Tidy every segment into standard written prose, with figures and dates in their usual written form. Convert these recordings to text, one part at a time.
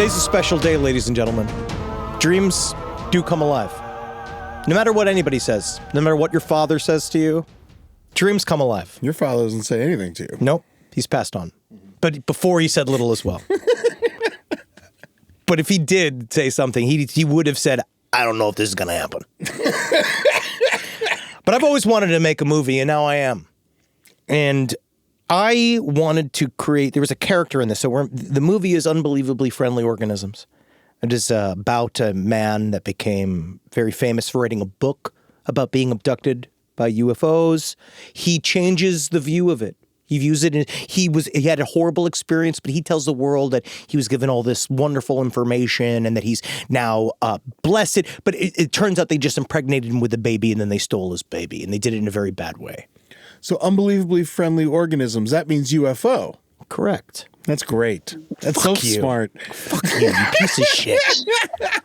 Today's a special day, ladies and gentlemen. Dreams do come alive. No matter what anybody says, no matter what your father says to you, dreams come alive. Your father doesn't say anything to you. Nope, he's passed on. But before he said little as well. But if he did say something, he would have said, I don't know if this is going to happen. But I've always wanted to make a movie, and now I am. And I wanted to create, there was a character in this. So the movie is Unbelievably Friendly Organisms. It is about a man that became very famous for writing a book about being abducted by UFOs. He changes the view of it. He views it, he had a horrible experience, but he tells the world that he was given all this wonderful information and that he's now blessed. But it turns out they just impregnated him with a baby and then they stole his baby, and they did it in a very bad way. So Unbelievably Friendly Organisms, that means UFO. Correct. That's great. That's Fuck so you. smart. Fuck you, you piece of shit.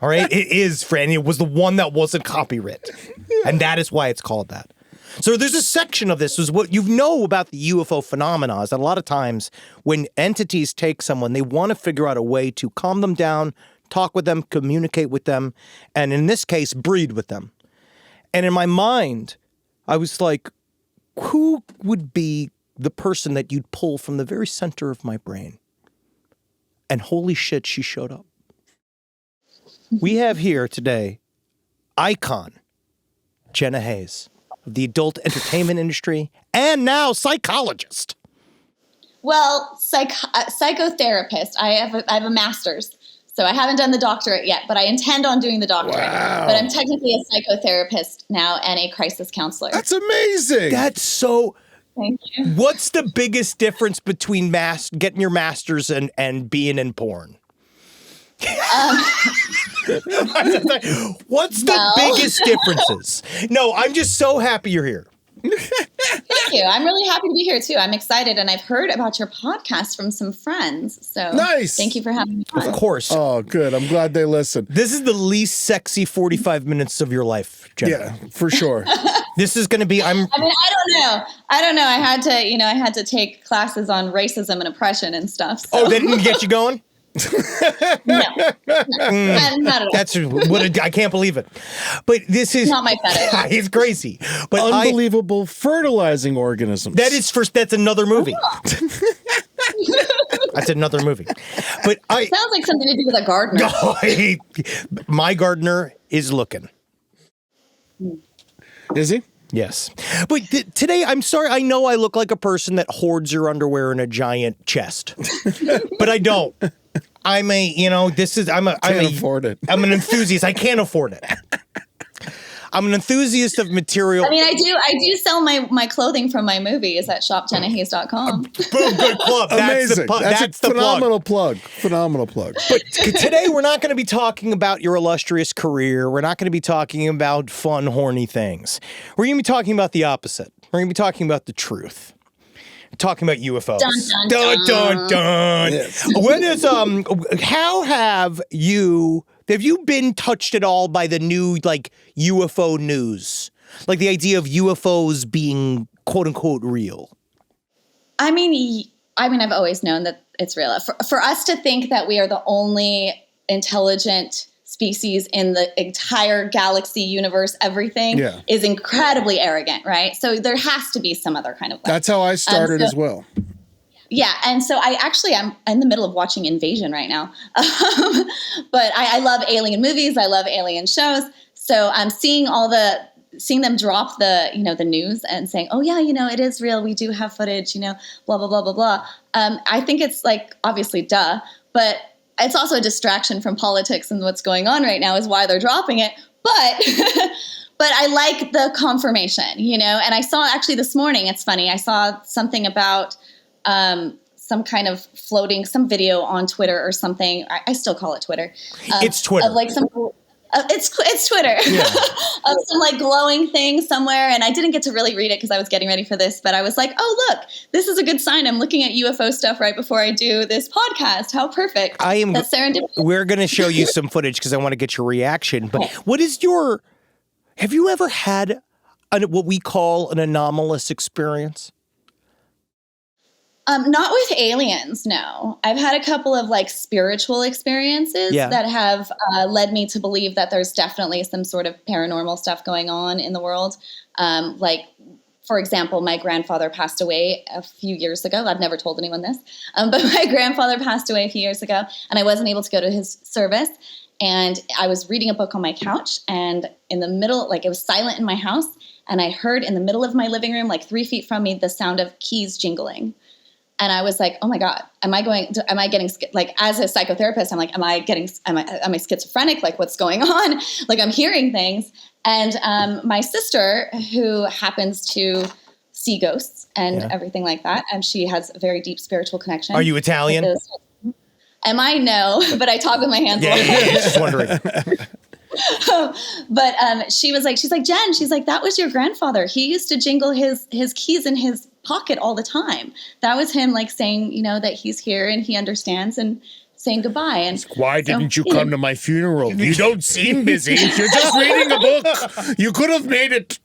All right? It is, friend. It was the one that wasn't copywritten. And that is why it's called that. So there's a section of this is what you know about the UFO phenomena is that a lot of times when entities take someone, they want to figure out a way to calm them down, talk with them, communicate with them, and in this case, breed with them. And in my mind, I was like, who would be the person that you'd pull from the very center of my brain? And holy shit, she showed up. We have here today, icon, Jenna Haze, of the adult entertainment industry, and now psychologist. Well, psychotherapist. I have a master's, so I haven't done the doctorate yet, but I intend on doing the doctorate. Wow. But I'm technically a psychotherapist now and a crisis counselor. That's amazing. That's so... Thank you. What's the biggest difference between getting your master's and being in porn? What's the biggest differences? No, I'm just so happy you're here. Thank you. I'm really happy to be here too. I'm excited, and I've heard about your podcast from some friends. So nice. Thank you for having me on. Of course. Oh, good. I'm glad they listen. This is the least sexy 45 minutes of your life, Jenna. Yeah, for sure. This is going to be, I mean, I don't know. I had to take classes on racism and oppression and stuff. So. Oh, they didn't get you going? No, not at all. That's I can't believe it. But this is not my fetish. It's crazy. But Unbelievable Fertilizing Organisms. That's another movie. That's another movie. But sounds like something to do with a gardener. My gardener is looking. Is he? Yes. But today, I'm sorry, I know I look like a person that hoards your underwear in a giant chest. But I don't. I'm afford it. I'm an enthusiast. I can't afford it. I'm an enthusiast of material. I mean, I do sell my clothing from my movies at shopjennahaze.com. Boom, good club. Amazing. That's a phenomenal plug. Phenomenal plug. But today we're not going to be talking about your illustrious career. We're not going to be talking about fun, horny things. We're going to be talking about the opposite. We're going to be talking about the truth. We're talking about UFOs. Dun, dun, dun. Dun. Yes. When is how have you been touched at all by the new UFO news? Like the idea of UFOs being quote unquote real? I mean, I've always known that it's real. For us to think that we are the only intelligent species in the entire galaxy, universe, everything is incredibly arrogant, right? So there has to be some other kind of life. That's how I started as well. Yeah, and so I'm in the middle of watching Invasion right now. But I love alien movies. I love alien shows. So I'm seeing them drop the news and saying, oh yeah, it is real. We do have footage, blah, blah, blah, blah, blah. I think it's obviously duh, but it's also a distraction from politics and what's going on right now is why they're dropping it. But but I like the confirmation, and I saw actually this morning, it's funny, I saw something about some kind of some video on Twitter or something. I still call it Twitter. It's Twitter. Of it's Twitter. Yeah. Of some glowing thing somewhere. And I didn't get to really read it because I was getting ready for this, but I was like, oh, look, this is a good sign. I'm looking at UFO stuff right before I do this podcast. How perfect. That's serendipity. We're going to show you some footage because I want to get your reaction. But have you ever had what we call an anomalous experience? Not with aliens, no. I've had a couple of like spiritual experiences that have led me to believe that there's definitely some sort of paranormal stuff going on in the world. Like, for example, my grandfather passed away a few years ago. I've never told anyone this, but my grandfather passed away a few years ago, and I wasn't able to go to his service. And I was reading a book on my couch, and in the middle, like it was silent in my house, and I heard in the middle of my living room, like 3 feet from me, the sound of keys jingling. And I was like, oh my God, am I getting, like, as a psychotherapist, I'm like, am I schizophrenic? Like, what's going on? Like, I'm hearing things. And my sister, who happens to see ghosts and everything like that, and she has a very deep spiritual connection. Are you Italian? Am I? No, but I talk with my hands a lot. Yeah, just wondering. But she's like, Jen, she's like, that was your grandfather. He used to jingle his keys in his pocket all the time. That was him, like, saying, you know, that he's here and he understands and saying goodbye. And why didn't you come to my funeral? You don't seem busy. You're just reading a book. You could have made it.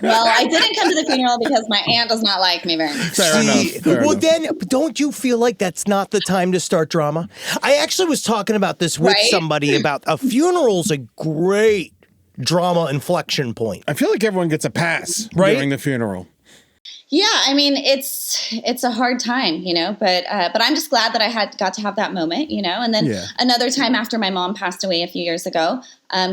Well, I didn't come to the funeral because my aunt does not like me very much. Fair enough. Then don't you feel like that's not the time to start drama? I actually was talking about this with somebody about a funeral's a great drama inflection point. I feel like everyone gets a pass during the funeral. Yeah, I mean, it's a hard time, you know, but I'm just glad that I got to have that moment, you know. And then another time after my mom passed away a few years ago,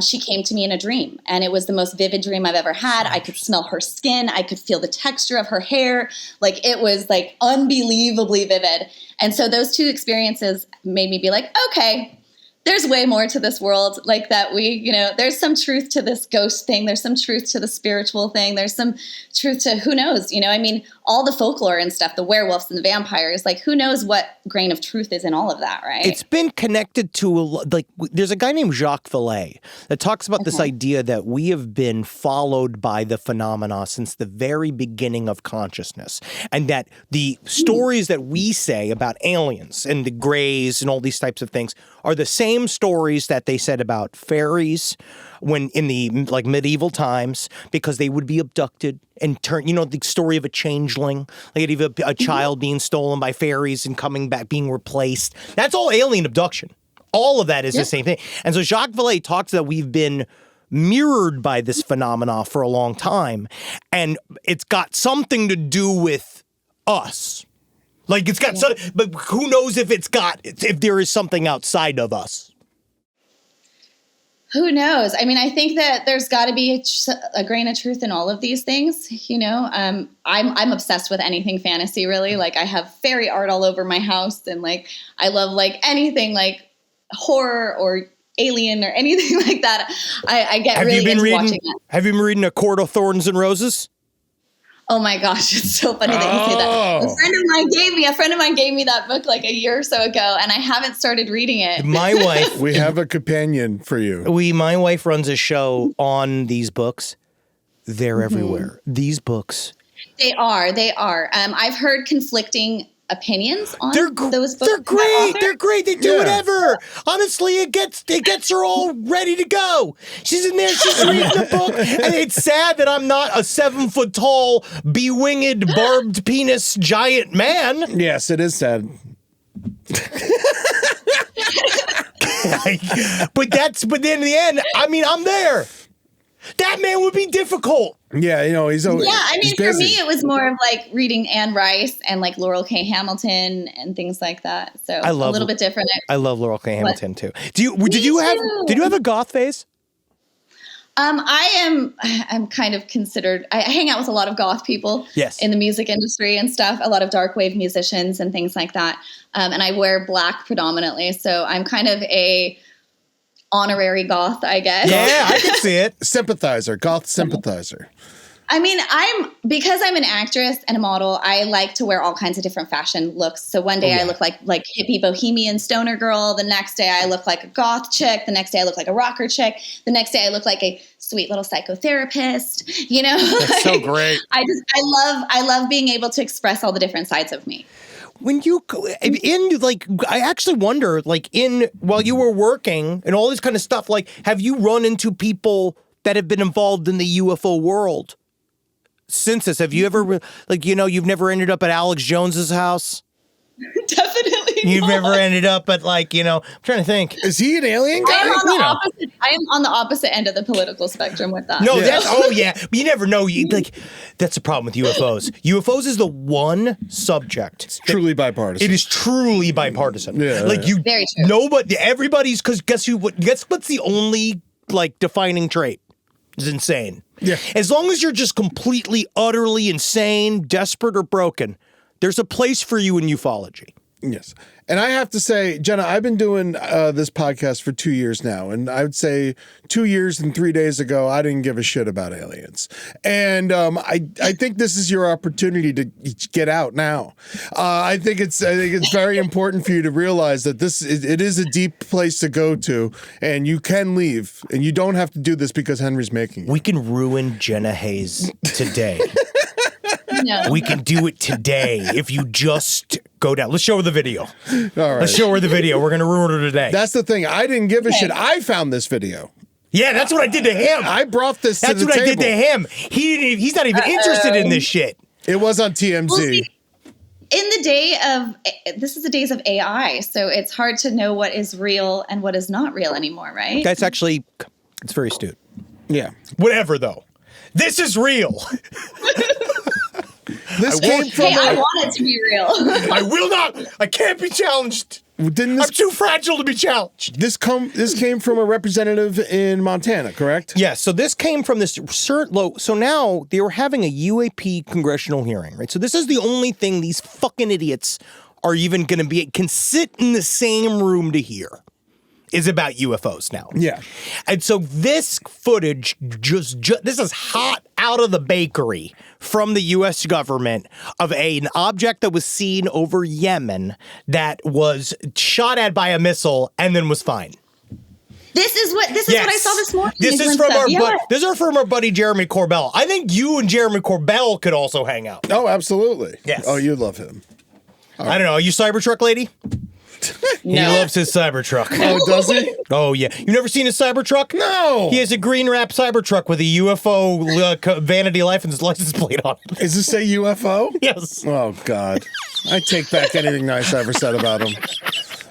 she came to me in a dream, and it was the most vivid dream I've ever had. I could smell her skin. I could feel the texture of her hair. Like, it was like unbelievably vivid. And so those two experiences made me be like, okay, there's way more to this world, like that there's some truth to this ghost thing. There's some truth to the spiritual thing. There's some truth to who knows, I mean, all the folklore and stuff, the werewolves and the vampires, like who knows what grain of truth is in all of that, right? It's been connected to, like, there's a guy named Jacques Vallée that talks about this idea that we have been followed by the phenomena since the very beginning of consciousness. And that the stories that we say about aliens and the greys and all these types of things are the same stories that they said about fairies when in the like medieval times, because they would be abducted and turn, the story of a changeling, like even a child being stolen by fairies and coming back, being replaced. That's all alien abduction. All of that is the same thing. And so Jacques Vallée talks that we've been mirrored by this phenomena for a long time, and it's got something to do with us. Like, it's got some, but who knows if there is something outside of us. Who knows? I mean, I think that there's got to be a grain of truth in all of these things. I'm obsessed with anything fantasy, really. Like, I have fairy art all over my house, and like I love like anything like horror or alien or anything like that. I get really into watching that. Have you been reading A Court of Thorns and Roses? Oh my gosh, it's so funny that you say that. A friend of mine gave me that book like a year or so ago, and I haven't started reading it. My wife, we have a companion for you. My wife runs a show on these books. They're everywhere. These books. They are. I've heard conflicting opinions on those books. They're great. They're great. They do whatever. Honestly, it gets her all ready to go. She's in there. She's reading the book, and it's sad that I'm not a 7-foot-tall, bewinged, barbed penis giant man. Yes, it is sad. But in the end, I mean, I'm there. That man would be difficult. Yeah, he's always. Yeah, I mean, for me, it was more of like reading Anne Rice and like Laurel K. Hamilton and things like that. So a little bit different. I love Laurel K. Hamilton too. Did you have a goth phase? I'm kind of considered. I hang out with a lot of goth people. Yes. In the music industry and stuff. A lot of dark wave musicians and things like that. And I wear black predominantly, so I'm kind of a honorary goth, I guess. Yeah, I can see it. Goth sympathizer. I mean, because I'm an actress and a model, I like to wear all kinds of different fashion looks. So one day I look like hippie bohemian stoner girl. The next day I look like a goth chick. The next day I look like a rocker chick. The next day I look like a sweet little psychotherapist. That's so great. I love being able to express all the different sides of me. When I actually wonder, while you were working and all this kind of stuff, have you run into people that have been involved in the UFO world since this, have you ever, like, you've never ended up at Alex Jones's house? Definitely You've not. never ended up at, like, I'm trying to think. Is he an alien guy? I am on the opposite end of the political spectrum with that. No, but you never know. That's the problem with UFOs. UFOs is the one subject. It's truly bipartisan. It is truly bipartisan. Yeah, Very true. Nobody, everybody's, because guess what's the only, like, defining trait? It's insane. Yeah. As long as you're just completely, utterly insane, desperate, or broken, there's a place for you in ufology. Yes. And I have to say, Jenna, I've been doing this podcast for 2 years now. And I would say 2 years and 3 days ago, I didn't give a shit about aliens. And I think this is your opportunity to get out now. I think it's very important for you to realize that it is a deep place to go to, and you can leave. And you don't have to do this because Henry's making it. We can ruin Jenna Haze today. No. We can do it today if you just go down. Let's show her the video. All right. Let's show her the video. We're going to ruin her today. That's the thing. I didn't give a shit. I found this video. Yeah, that's what I did to him. I brought this to the table. That's what I did to him. He's not even interested in this shit. It was on TMZ. Well, see, this is the days of AI, so it's hard to know what is real and what is not real anymore, right? It's very astute. Yeah. Whatever, though. This is real. This came from. Hey, I want it to be real. I will not. I can't be challenged. I'm too fragile to be challenged. This came from a representative in Montana, correct? Yeah, so this came from this so now they were having a UAP congressional hearing, right? So this is the only thing these fucking idiots are even going to can sit in the same room to hear. Is about UFOs now. Yeah. And so this footage this is hot out of the bakery from the U.S. government of an object that was seen over Yemen that was shot at by a missile and then was fine. This is what I saw this morning. This is from our buddy Jeremy Corbell. I think you and Jeremy Corbell could also hang out. Oh, absolutely. Yes. Oh, you'd love him. I don't know. Are you Cybertruck lady? No. He loves his Cybertruck. Oh, does he? Oh, yeah. You never seen his Cybertruck? No. He has a green wrap Cybertruck with a UFO vanity license plate on it. Does this say UFO? Yes. Oh, God. I take back anything nice I ever said about him.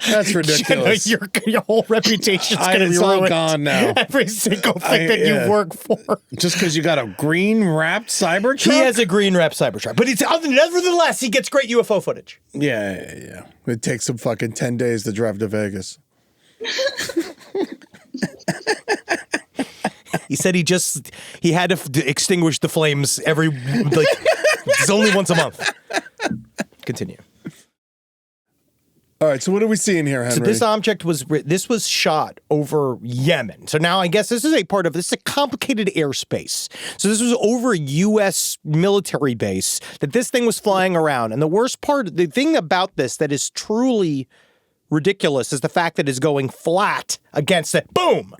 That's ridiculous. Jenna, your whole reputation's going to be It's all ruined. gone now. Every single thing that you work for. Just because you got a green wrapped Cybertruck? He has a green wrap Cybertruck. But nevertheless, he gets great UFO footage. Yeah. It takes him fucking 10 days to drive to Vegas. He said he had to extinguish the flames it's only once a month. Continue. All right, so what are we seeing here, Henry? So this object was shot over Yemen. So now I guess this is a complicated airspace. So this was over a U.S. military base that this thing was flying around. And the thing about this that is truly ridiculous is the fact that it's going flat against it. Boom!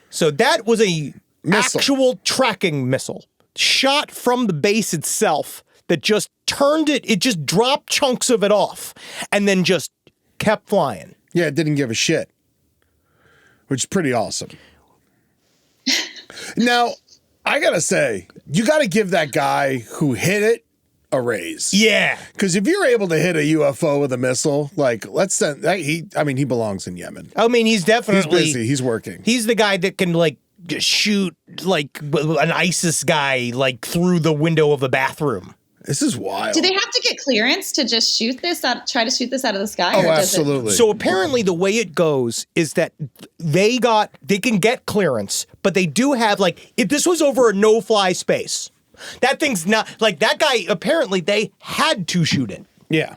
So that was a actual tracking missile shot from the base itself that just it just dropped chunks of it off and then just kept flying. Yeah, it didn't give a shit, which is pretty awesome. Now, I gotta say, you gotta give that guy who hit it a raise. Yeah. Because if you're able to hit a UFO with a missile, let's send he belongs in Yemen. I mean, he's definitely... He's busy. He's working. He's the guy that can, just shoot, an ISIS guy, through the window of the bathroom. This is wild. Do they have to get clearance to just try to shoot this out of the sky? Oh, absolutely. So apparently the way it goes is that they can get clearance, but they do have, if this was over a no-fly space, that thing's not, that guy, apparently they had to shoot it. Yeah.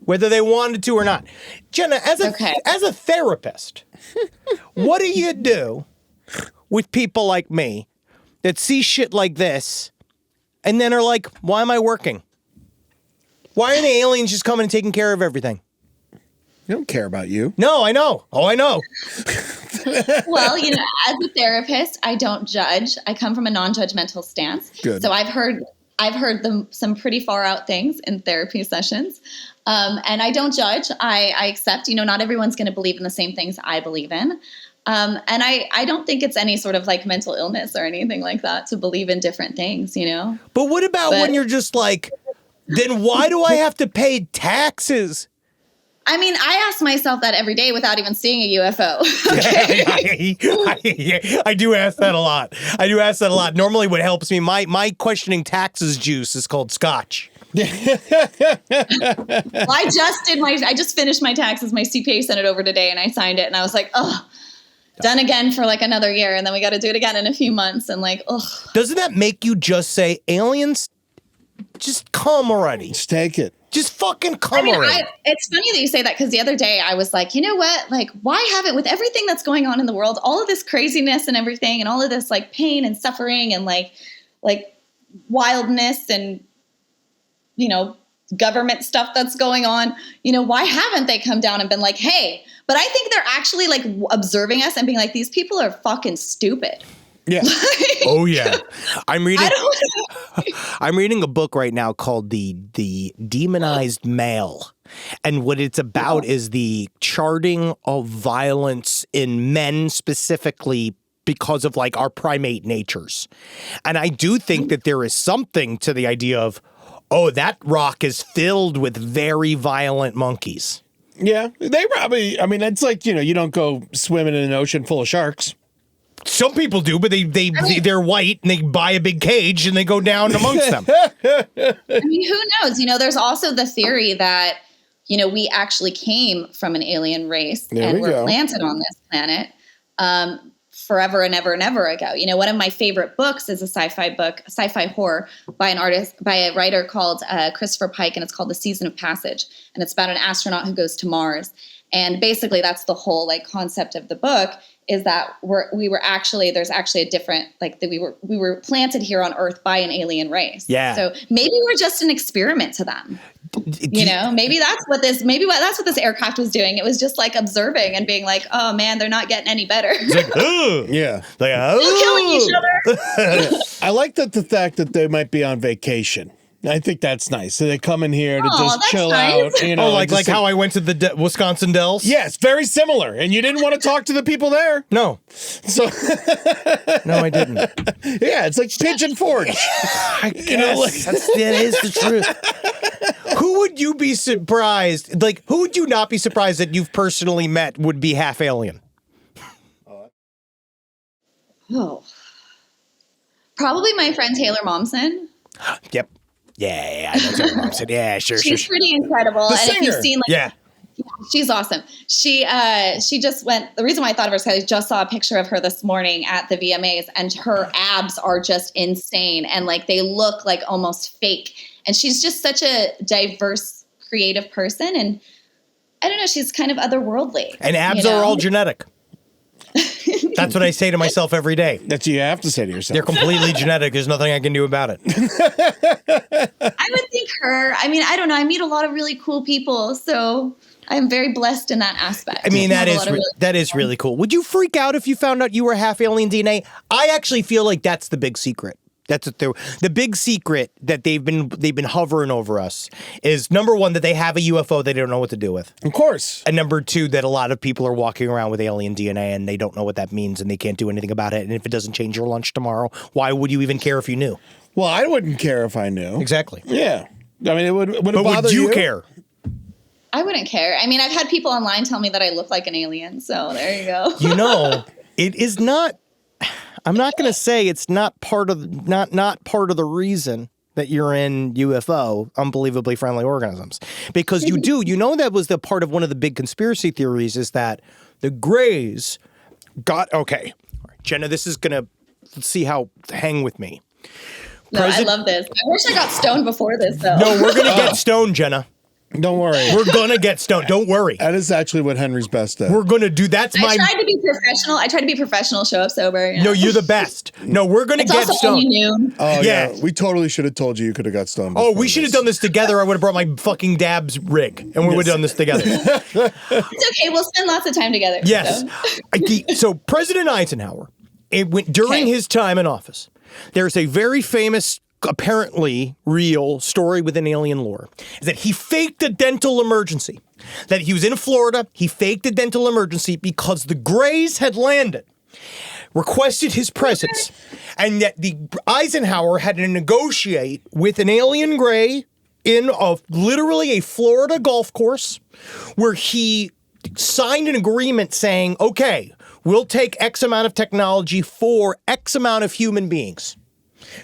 Whether they wanted to or not. Jenna, as a therapist, what do you do with people like me that see shit like this and then are like, why am I working? Why aren't the aliens just coming and taking care of everything? They don't care about you. No, I know. Oh, I know. Well, as a therapist, I don't judge. I come from a non-judgmental stance. Good. So I've heard some pretty far out things in therapy sessions. And I don't judge. I accept, not everyone's going to believe in the same things I believe in. And I don't think it's any sort of like mental illness or anything like that to believe in different things, you know? But what about when you're just like, then why do I have to pay taxes? I mean, I ask myself that every day without even seeing a UFO. I do ask that a lot. Normally what helps me, my questioning taxes juice is called scotch. Well, I just finished my taxes. My CPA sent it over today and I signed it and I was like, oh, done again for like another year. And then we got to do it again in a few months. And like, oh. Doesn't that make you just say, aliens, just come already? Just take it. Just fucking come already. It's funny that you say that because the other day I was like, you know what? Like, why haven't, with everything that's going on in the world, all of this craziness and everything and all of this like pain and suffering and like wildness and, you know, government stuff that's going on, you know, why haven't they come down and been like, hey, but I think they're actually like observing us and being like, these people are fucking stupid. Yeah. Oh yeah. I'm reading a book right now called The Demonized Male. And what it's about is the charting of violence in men specifically because of like our primate natures. And I do think that there is something to the idea of, oh, that rock is filled with very violent monkeys. Yeah. They probably, I mean, it's like, you know, you don't go swimming in an ocean full of sharks. Some people do, but they're white and they buy a big cage and they go down amongst them. I mean, who knows? You know, there's also the theory that, you know, we actually came from an alien race and were planted on this planet forever and ever and ever ago. You know, one of my favorite books is a sci-fi horror by a writer called Christopher Pike, and it's called The Season of Passage. And it's about an astronaut who goes to Mars. And basically that's the whole like concept of the book, is that there's actually a different, like that we were planted here on Earth by an alien race. Yeah. So maybe we're just an experiment to them. You know, maybe that's what this aircraft was doing. It was just like observing and being like, oh man, they're not getting any better. It's like, oh. Yeah. Like, Still killing each other. I like the fact that they might be on vacation. I think that's nice. So they come in here to just chill out. You know, like how I went to the Wisconsin Dells? Yes, very similar. And you didn't want to talk to the people there? No. So no, I didn't. Yeah, it's like Pigeon Forge. I guess that is the truth. Who would you be surprised? Like, who would you not be surprised that you've personally met would be half alien? Oh. Probably my friend Taylor Momsen. Yep. Yeah, I know Taylor Momsen. Yeah, sure. She's pretty incredible. The singer. If you've seen, like, yeah, she's awesome. She just went. The reason why I thought of her is because I just saw a picture of her this morning at the VMAs, and her abs are just insane, and like they look like almost fake. And she's just such a diverse, creative person, and I don't know, she's kind of otherworldly. And abs are all genetic. That's what I say to myself every day. That's what you have to say to yourself. They're completely genetic. There's nothing I can do about it. I would think her. I mean, I don't know. I meet a lot of really cool people, so I'm very blessed in that aspect. I mean, that is really cool. Would you freak out if you found out you were half alien DNA? I actually feel like that's the big secret. That's what the big secret that they've been hovering over us is, number one, that they have a UFO they don't know what to do with. Of course. And number two, that a lot of people are walking around with alien DNA and they don't know what that means and they can't do anything about it. And if it doesn't change your lunch tomorrow, why would you even care if you knew? Well, I wouldn't care if I knew. Exactly. Yeah. I mean, would it bother would you care? I wouldn't care. I mean, I've had people online tell me that I look like an alien, so there you go. You know, it is not. I'm not going to say it's not part of the reason that you're in UFO, unbelievably friendly organisms, because you know that was the part of one of the big conspiracy theories is that the Greys got okay. All right, Jenna, this is going to see how hang with me. No, I love this. I wish I got stoned before this though. No, we're going to get stoned, Jenna. Don't worry. We're going to get stoned. Don't worry. That is actually what Henry's best at. We're going to do I tried to be professional. Show up sober. You know? No, you're the best. No, we're going to get stoned. Only noon. Oh, yeah. We totally should have told you could have got stoned. Oh, we should have done this together. I would have brought my fucking dabs rig and we would have done this together. It's okay. We'll spend lots of time together. Yes. So President Eisenhower, during his time in office, there's a very famous apparently real story within alien lore is that he faked a dental emergency. That he was in Florida, he faked a dental emergency because the Greys had landed, requested his presence, and that the Eisenhower had to negotiate with an alien Grey in literally a Florida golf course where he signed an agreement saying, okay, we'll take X amount of technology for X amount of human beings.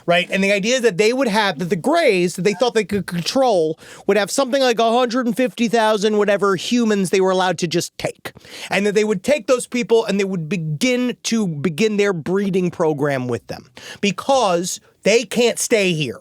Right. And the idea is that they would have that the Greys that they thought they could control would have something like 150,000 whatever humans they were allowed to just take. And that they would take those people and they would begin their breeding program with them because they can't stay here.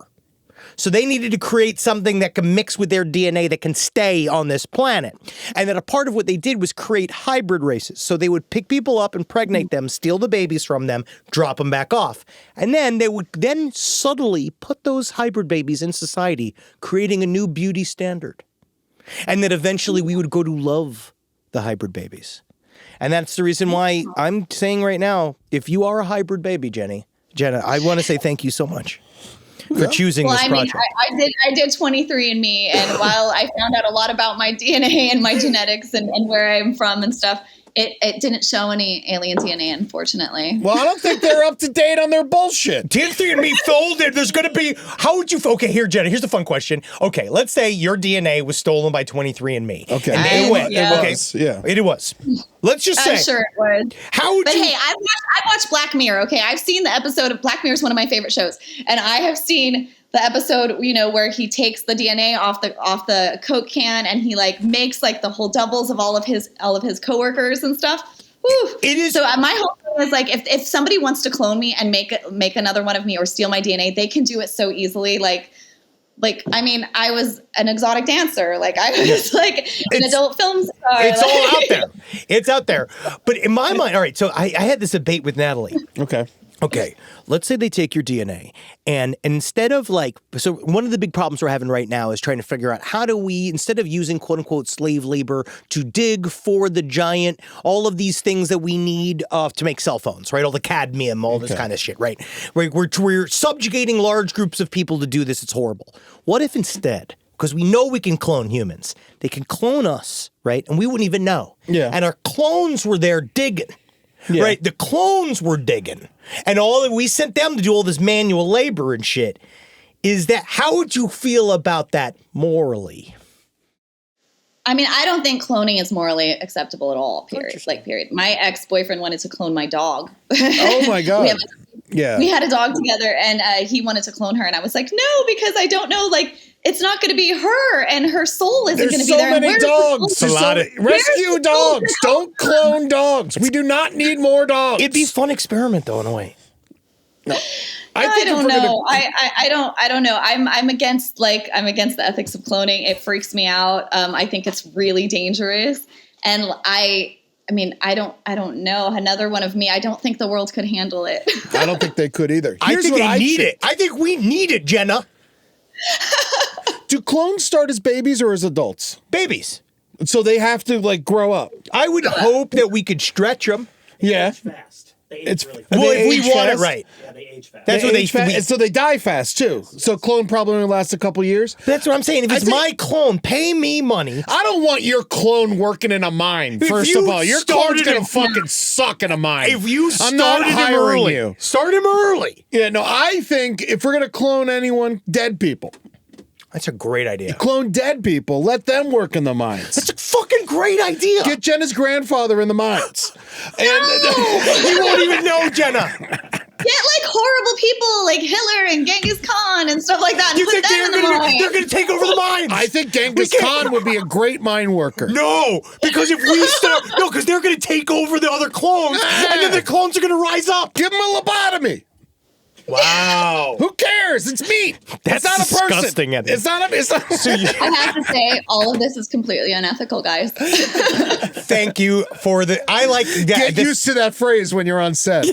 So they needed to create something that can mix with their DNA that can stay on this planet. And that a part of what they did was create hybrid races. So they would pick people up, impregnate them, steal the babies from them, drop them back off. And then they would then subtly put those hybrid babies in society, creating a new beauty standard. And that eventually we would go to love the hybrid babies. And that's the reason why I'm saying right now, if you are a hybrid baby, Jenna, I want to say thank you so much for choosing this project. I did 23andMe, and while I found out a lot about my DNA and my genetics and where I'm from and stuff, it didn't show any alien DNA, unfortunately. Well, I don't think they're up to date on their bullshit. 23andMe folded. There's going to be, how would you, okay, here, Jenna, here's the fun question. Okay, let's say your DNA was stolen by 23andMe. Okay. And It was. Let's just say. I'm sure it was. How would but you? Hey, I watched Black Mirror, okay? I've seen the episode of Black Mirror is one of my favorite shows. And I have seen the episode, where he takes the DNA off the Coke can and he like makes like the whole doubles of all of his coworkers and stuff. Whew. It is. So my whole thing is like, if somebody wants to clone me and make another one of me or steal my DNA, they can do it so easily. I mean, I was an exotic dancer. Like I was like an adult film star. It's all out there. It's out there. But in my mind, all right. So I had this debate with Natalie. Okay, let's say they take your DNA and instead of so one of the big problems we're having right now is trying to figure out how do we, instead of using quote unquote slave labor to dig for the giant, all of these things that we need to make cell phones, right? All the cadmium, all this kind of shit, right? We're subjugating large groups of people to do this. It's horrible. What if instead, because we know we can clone humans, they can clone us, right? And we wouldn't even know. Yeah. And our clones were there digging. Yeah. Right, the clones were digging, and we sent them to do all this manual labor and shit. How would you feel about that morally? I mean, I don't think cloning is morally acceptable at all. Period. My ex-boyfriend wanted to clone my dog. Oh my god! We had a dog together, and he wanted to clone her, and I was like, no, because I don't know, it's not going to be her, and her soul isn't going to be there. There's so many dogs. Rescue dogs. Don't clone dogs. We do not need more dogs. It'd be a fun experiment, though, in a way. No, I don't know. I don't know. I'm against the ethics of cloning. It freaks me out. I think it's really dangerous, and I mean, I don't know. Another one of me. I don't think the world could handle it. I don't think they could either. I think they need it. I think we need it, Jenna. Do clones start as babies or as adults? Babies. So they have to grow up. I would hope that we could stretch them. Yeah. Fast. They age It's really fast. well, if we age want it fast. right. Yeah, they age fast. That's what they fast, so they die fast too. So clone probably only lasts a couple years. That's what I'm saying. If it's my clone, pay me money. I don't want your clone working in a mine. First of all, your clone's gonna fucking suck in a mine. If you I'm not started him hiring early, you. Start him early. Yeah, no, I think if we're gonna clone anyone, dead people. That's a great idea. Clone dead people. Let them work in the mines. That's a fucking great idea. Get Jenna's grandfather in the mines. And You won't even know, Jenna. Get horrible people like Hitler and Genghis Khan and stuff like that, and You put think them in the mine. they're going to take over the mines? I think Genghis Khan would be a great mine worker. No, because if we start, because they're going to take over the other clones, and then the clones are going to rise up. Give him a lobotomy. Wow. Who cares? It's meat. That's it's not a person. disgusting. It's not. I have to say, all of this is completely unethical, guys. Thank you for the. I like that. Get used to that phrase when you're on set.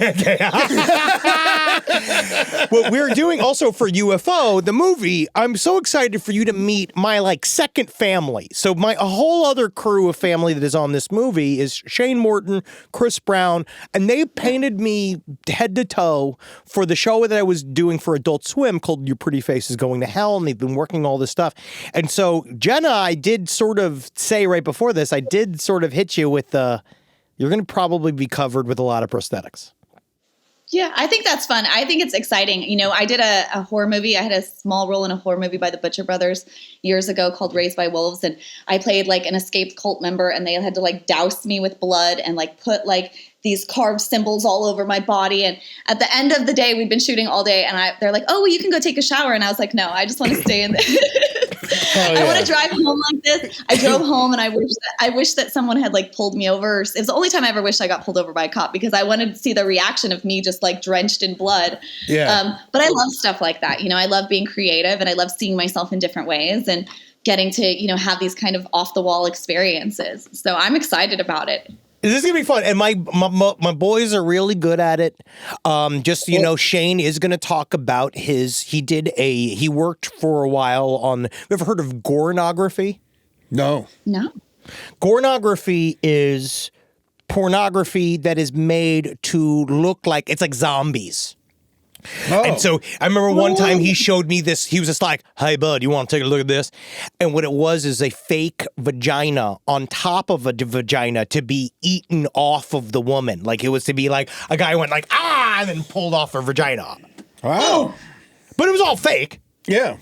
what we're doing also for UFO, the movie, I'm so excited for you to meet my like second family. So a whole other crew of family that is on this movie is Shane Morton, Chris Brown, and they painted me head to toe for the show that I was doing for Adult Swim called Your Pretty Face is Going to Hell, and they've been working all this stuff. And so Jenna, I did sort of say right before this, I did sort of hit you with you're going to probably be covered with a lot of prosthetics. Yeah, I think that's fun. I think it's exciting. You know, I did a horror movie. I had a small role in a horror movie by the Butcher Brothers years ago called Raised by Wolves. And I played like an escaped cult member, and they had to like douse me with blood and like put like these carved symbols all over my body. And at the end of the day, we'd been shooting all day, and they're like, "Oh, well, you can go take a shower." And I was like, "No, I just want to stay in this." I want to drive home like this. I drove home, and I wish that someone had like pulled me over. It was the only time I ever wished I got pulled over by a cop, because I wanted to see the reaction of me just like drenched in blood. Yeah. But I love stuff like that. You know, I love being creative, and I love seeing myself in different ways and getting to, you know, have these kind of off the wall experiences. So I'm excited about it. This is gonna be fun, and my boys are really good at it. Just so you know, Shane is gonna talk about he worked for a while on. You ever heard of gornography? No. Gornography is pornography that is made to look like it's like zombies. Oh. And so I remember one time he showed me this. He was just like, "Hey, bud, you want to take a look at this?" And what it was is a fake vagina on top of a vagina to be eaten off of the woman. Like it was to be like a guy went like, "Ah," and then pulled off her vagina. Wow. But it was all fake. Yeah.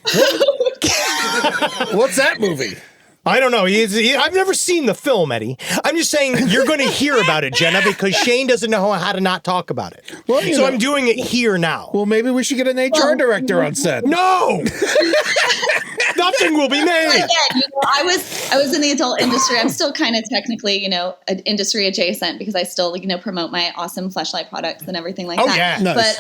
What's that movie? I don't know. I've never seen the film, Eddie. I'm just saying you're going to hear about it, Jenna, because Shane doesn't know how to not talk about it. Well, so I'm doing it here now. Well, maybe we should get an HR director on set. No! Nothing will be made. Again, you know, I was in the adult industry. I'm still kind of technically, you know, industry adjacent, because I still, you know, promote my awesome Fleshlight products and everything like that. Oh, yeah. Nice. But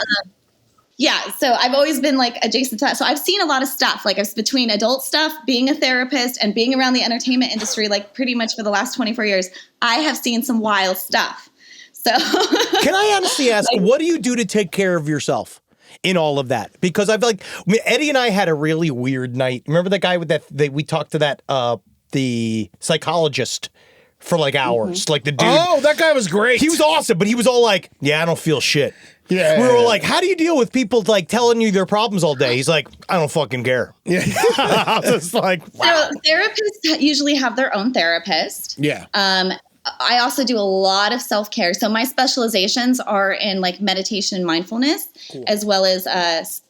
yeah, so I've always been like adjacent to that. So I've seen a lot of stuff, like between adult stuff, being a therapist, and being around the entertainment industry, like pretty much for the last 24 years, I have seen some wild stuff. So can I honestly ask, what do you do to take care of yourself in all of that? Because Eddie and I had a really weird night. Remember that guy with we talked to the psychologist for like hours, like the dude. Oh, that guy was great. He was awesome, but he was all like, "Yeah, I don't feel shit." Yeah. We were like, "How do you deal with people like telling you their problems all day?" He's like, "I don't fucking care." Yeah. I was just like, wow. So therapists usually have their own therapist. Yeah. I also do a lot of self-care. So my specializations are in like meditation and mindfulness, as well as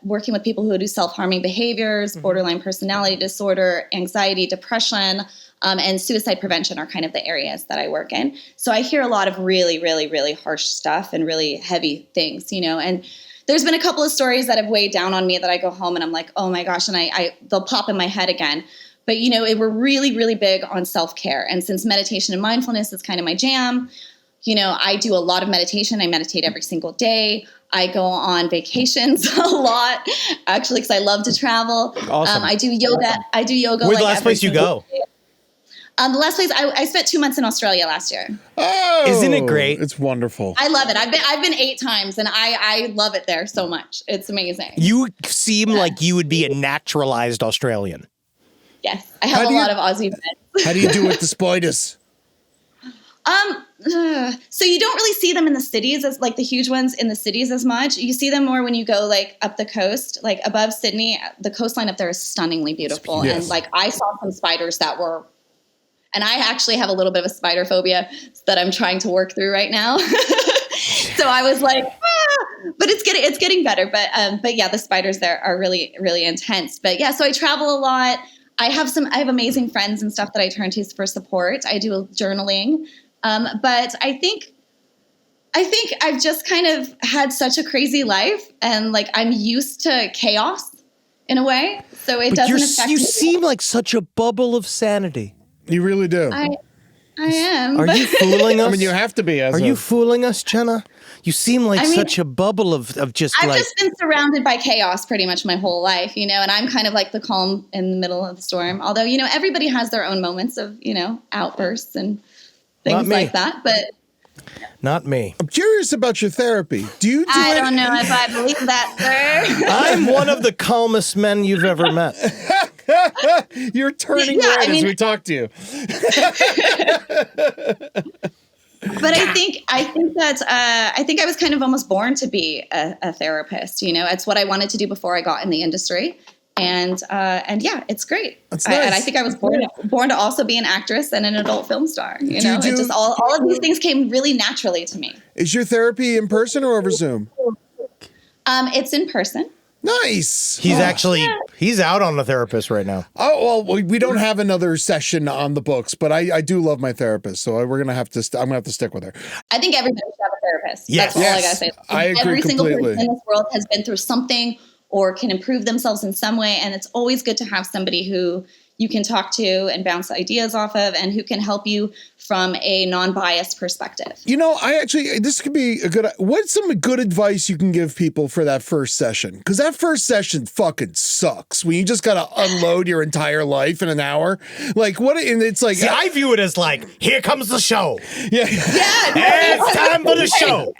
working with people who do self-harming behaviors, borderline personality disorder, anxiety, depression, and suicide prevention are kind of the areas that I work in. So I hear a lot of really, really, really harsh stuff and really heavy things, you know, and there's been a couple of stories that have weighed down on me that I go home and I'm like, oh my gosh, and they'll pop in my head again. But, you know, we're really, really big on self-care. And since meditation and mindfulness is kind of my jam, you know, I do a lot of meditation. I meditate every single day. I go on vacations a lot, actually, because I love to travel. Awesome. I do yoga. Where's the last place you go? The last place I spent 2 months in Australia last year. Oh, isn't it great? It's wonderful. I love it. I've been 8 times, and I love it there so much. It's amazing. You seem like you would be a naturalized Australian. Yes, I have a lot of Aussie friends. How do you do with the spiders? So you don't really see them in the cities as like the huge ones in the cities as much. You see them more when you go like up the coast, like above Sydney. The coastline up there is stunningly beautiful. Yes. And like I saw some spiders that were, and I actually have a little bit of a spider phobia that I'm trying to work through right now. So I was like, but it's getting better. But yeah, the spiders there are really, really intense. But yeah, so I travel a lot. I have amazing friends and stuff that I turn to for support. I do journaling. But I think I've just kind of had such a crazy life, and like I'm used to chaos in a way. So it doesn't affect me. You seem like such a bubble of sanity. You really do. I am. Are you fooling us? I mean, you have to be. Are you fooling us, Jenna? You seem like such a bubble of just I've like. just been surrounded by chaos pretty much my whole life, you know, and I'm kind of like the calm in the middle of the storm. Although, you know, everybody has their own moments of, you know, outbursts and things like that. But Not me. I'm curious about your therapy. Do you do I it? don't know if I believe that, sir. I'm one of the calmest men you've ever met. You're turning Yeah, red I mean- as we talk to you. But I think that I think I was kind of almost born to be a therapist. You know, it's what I wanted to do before I got in the industry, and yeah, it's great. That's And I nice. think I was born to also be an actress and an adult film star. You Do you know, do- it just all of these things came really naturally to me. Is your therapy in person or over Zoom? It's in person. Nice. He's out on the therapist right now. Oh, well, we don't have another session on the books, but I do love my therapist, so we're gonna have to. I'm gonna have to stick with her. I think everybody should have a therapist. Yes. That's all Yes. I gotta say. I agree Every single completely. person in this world has been through something or can improve themselves in some way, and it's always good to have somebody who you can talk to and bounce ideas off of, and who can help you from a non-biased perspective. You know, this could be a good. What's some good advice you can give people for that first session? Because that first session fucking sucks when you just gotta unload your entire life in an hour. Like what? And it's like See, I view it as like, here comes the show. yeah. It's time for the show.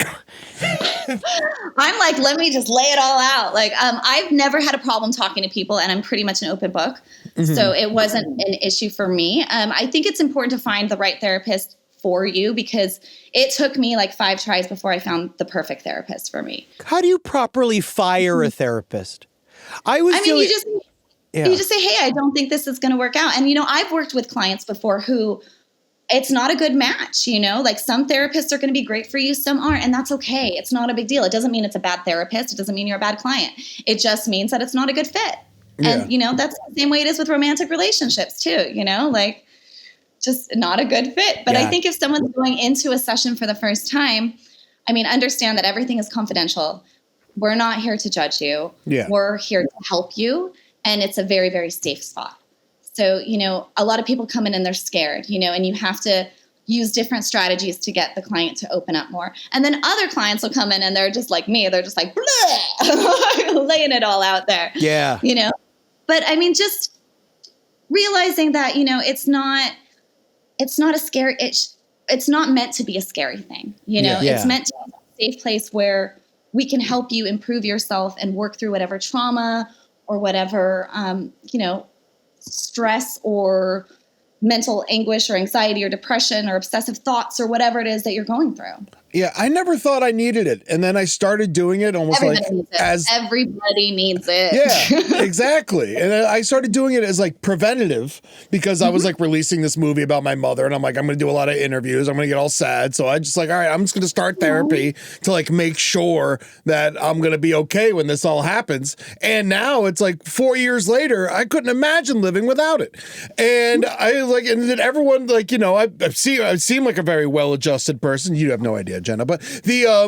I'm like, let me just lay it all out. Like, I've never had a problem talking to people, and I'm pretty much an open book. So it wasn't an issue for me. I think it's important to find the right therapist for you, because it took me like 5 tries before I found the perfect therapist for me. How do you properly fire a therapist? You just say, hey, I don't think this is going to work out. And, you know, I've worked with clients before who it's not a good match, you know, like some therapists are going to be great for you, some aren't, and that's okay. It's not a big deal. It doesn't mean it's a bad therapist. It doesn't mean you're a bad client. It just means that it's not a good fit. Yeah. And, you know, that's the same way it is with romantic relationships too, you know, like just not a good fit. But I think if someone's going into a session for the first time, I mean, understand that everything is confidential. We're not here to judge you. Yeah. We're here to help you. And it's a very, very safe spot. So, you know, a lot of people come in and they're scared, you know, and you have to use different strategies to get the client to open up more. And then other clients will come in and they're just like me. They're just like, laying it all out there. Yeah. You know, but I mean, just realizing that, you know, it's not a scary, it's not meant to be a scary thing. You know, Yeah. It's meant to be a safe place where we can help you improve yourself and work through whatever trauma or whatever, you know, stress or mental anguish or anxiety or depression or obsessive thoughts or whatever it is that you're going through. Yeah, I never thought I needed it, and then I started doing it almost Everybody like needs it. as Everybody needs it. yeah, exactly. And I started doing it as like preventative because I was like releasing this movie about my mother, and I'm like, I'm going to do a lot of interviews. I'm going to get all sad, so I just like, all right, I'm just going to start therapy to like make sure that I'm going to be okay when this all happens. And now it's like 4 years later, I couldn't imagine living without it. And I like, and then everyone like, you know, I seem like a very well-adjusted person. You have no idea, Jenna, but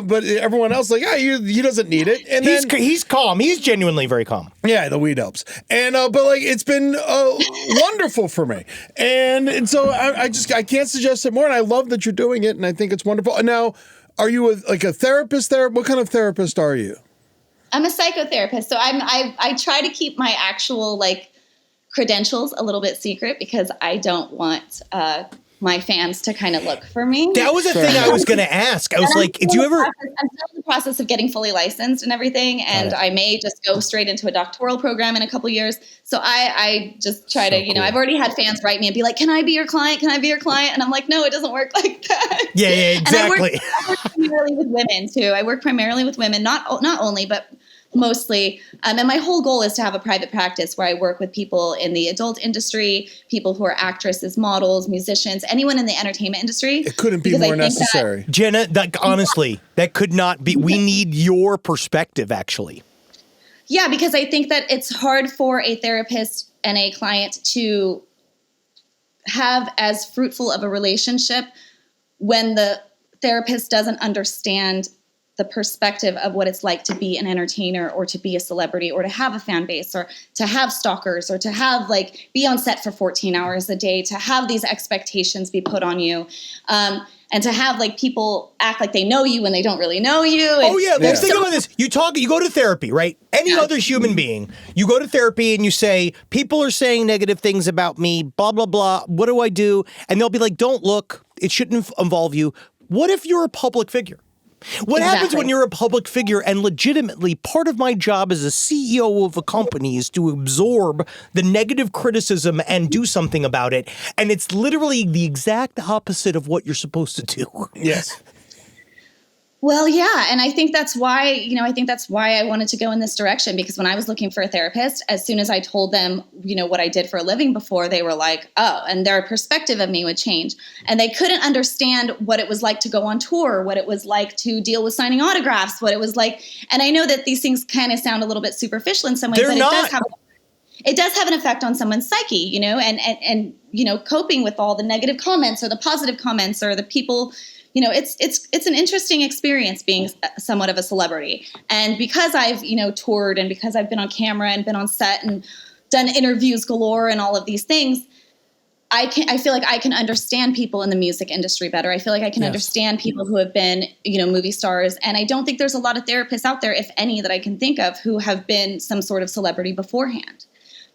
but everyone else like, yeah, he doesn't need it. And He's calm. He's genuinely very calm. yeah, the weed helps. And but like it's been wonderful for me. And so I can't suggest it more. And I love that you're doing it. And I think it's wonderful. And now, are you a therapist there? What kind of therapist are you? I'm a psychotherapist. So I try to keep my actual like credentials a little bit secret because I don't want my fans to kind of look for me. That was a thing I was going to ask. I was like, did you ever... I'm still in the process of getting fully licensed and everything, and I may just go straight into a doctoral program in a couple years. So I just try to, you know, I've already had fans write me and be like, can I be your client? Can I be your client? And I'm like, no, it doesn't work like that. Yeah, exactly. And I work primarily with women too. I work primarily with women, not only, but mostly. And my whole goal is to have a private practice where I work with people in the adult industry, people who are actresses, models, musicians, anyone in the entertainment industry. It couldn't be more necessary. Jenna, honestly, that could not be. We need your perspective, actually. Yeah, because I think that it's hard for a therapist and a client to have as fruitful of a relationship when the therapist doesn't understand the perspective of what it's like to be an entertainer or to be a celebrity or to have a fan base or to have stalkers or to have like be on set for 14 hours a day, to have these expectations be put on you. And to have like people act like they know you when they don't really know you. Oh yeah, let's think about this. You go to therapy, right? Any other human being, you go to therapy and you say, people are saying negative things about me, blah, blah, blah. What do I do? And they'll be like, don't look. It shouldn't involve you. What if you're a public figure? What happens when you're a public figure and legitimately part of my job as a CEO of a company is to absorb the negative criticism and do something about it, and it's literally the exact opposite of what you're supposed to do? Yes. Well, yeah. And I think that's why, I wanted to go in this direction, because when I was looking for a therapist, as soon as I told them, what I did for a living before, they were like, oh, and their perspective of me would change. And they couldn't understand what it was like to go on tour, what it was like to deal with signing autographs, what it was like. And I know that these things kind of sound a little bit superficial in some ways, They're but not. it does have an effect on someone's psyche, and coping with all the negative comments or the positive comments or the people. It's an interesting experience being somewhat of a celebrity. And because I've, toured, and because I've been on camera and been on set and done interviews galore and all of these things, I feel like I can understand people in the music industry better. I feel like I can understand people who have been, movie stars. And I don't think there's a lot of therapists out there, if any, that I can think of, who have been some sort of celebrity beforehand.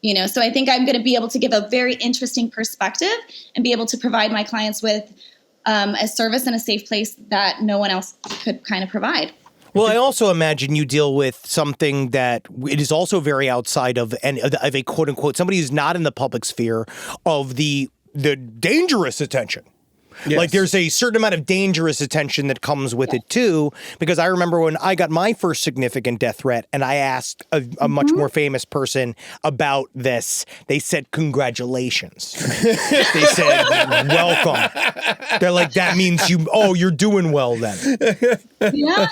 So I think I'm going to be able to give a very interesting perspective and be able to provide my clients with a service and a safe place that no one else could kind of provide. Well, I also imagine you deal with something that it is also very outside of a quote unquote somebody who's not in the public sphere of the dangerous attention. Yes. Like there's a certain amount of dangerous attention that comes with it too, because I remember when I got my first significant death threat and I asked a much more famous person about this, they said, congratulations. They said, welcome. They're like, that means you're doing well then. Yeah.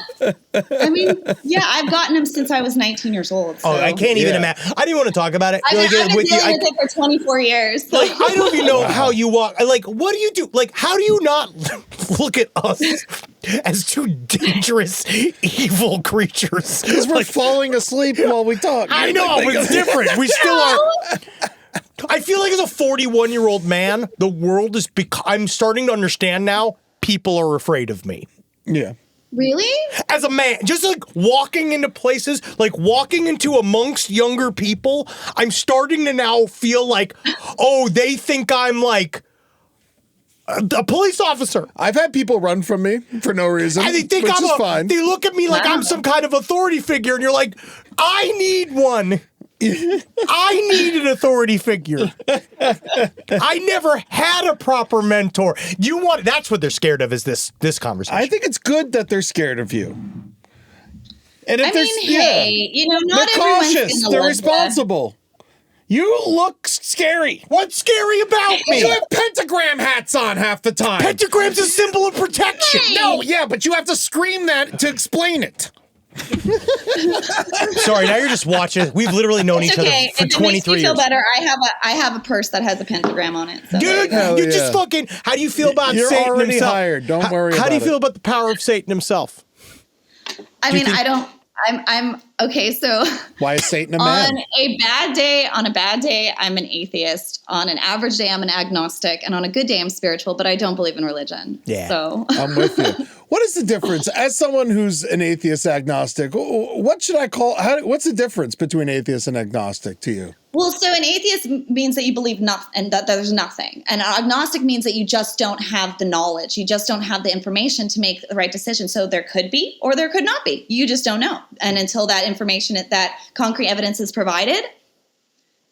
I mean, yeah, I've gotten them since I was 19 years old. So. Oh, I can't even imagine. I didn't want to talk about it. I've been dealing with it for 24 years. So. Like, I don't even know how you walk. Like, what do you do? Like, how do you not look at us as two dangerous, evil creatures? Because we're falling asleep while we talk. I know, but it's different. We still are. I feel like as a 41-year-old man, the world is I'm starting to understand now, people are afraid of me. Yeah. Really? As a man, just like walking into places, like walking into amongst younger people, I'm starting to now feel like, oh, they think I'm like a police officer. I've had people run from me for no reason. And they think which is fine. They look at me like I'm some kind of authority figure, and you're like, I need one. I need an authority figure. I never had a proper mentor. That's what they're scared of, is this conversation. I think it's good that they're scared of you. And if not they're everyone's cautious. gonna They're love responsible. You look scary. What's scary about me? You have pentagram hats on half the time. Pentagram's a symbol of protection. Hey. No, yeah, but you have to scream that to explain it. Sorry, now you're just watching. We've literally known each other for 23 years. If it makes you feel better, I have a purse that has a pentagram on it. So dude, you just fucking. How do you feel about You're Satan already himself? hired. Don't worry. How do you feel about the power of Satan himself? I'm okay. So why is Satan a man? On a bad day, I'm an atheist. On an average day, I'm an agnostic, and on a good day, I'm spiritual. But I don't believe in religion. Yeah, so I'm with you. What is the difference? As someone who's an atheist agnostic, what should I call? What's the difference between atheist and agnostic to you? Well, so an atheist means that you believe nothing and that there's nothing. And an agnostic means that you just don't have the knowledge. You just don't have the information to make the right decision. So there could be or there could not be. You just don't know. And until that information, that concrete evidence is provided,